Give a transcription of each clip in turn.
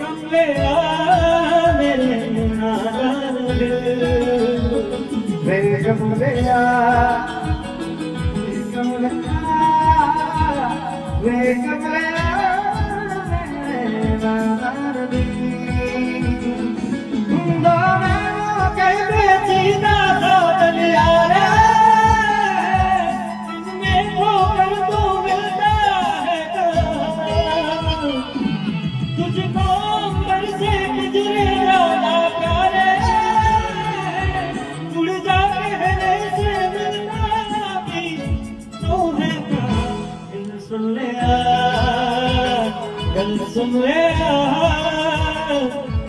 कमले मेरे नादान दिल वे कमले वे कमले मेरे नादान दिल दोनों कहते सीधा तो चलिया रे इनमें ठोकर तो मिलता है तुझको घर से गुजरे राजा प्यारे उड़ जा कहने से मिलना भी तो है क्या दिल सुन ले कल सुन ले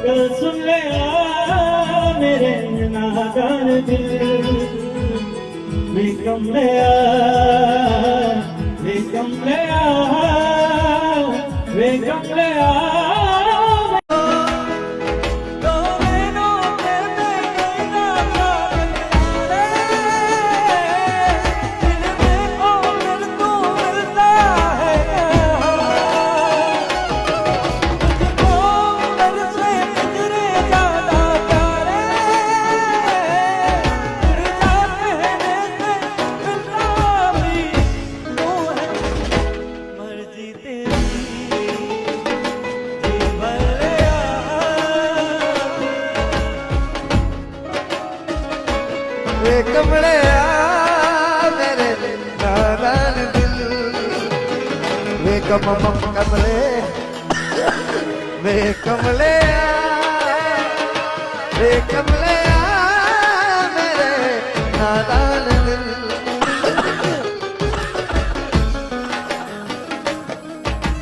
कल सुन ले मेरे नादान दिल वे कमले वे कमले वे कमले वे कमले मेरे नादान दिल वे कमले वे कमले वे कमले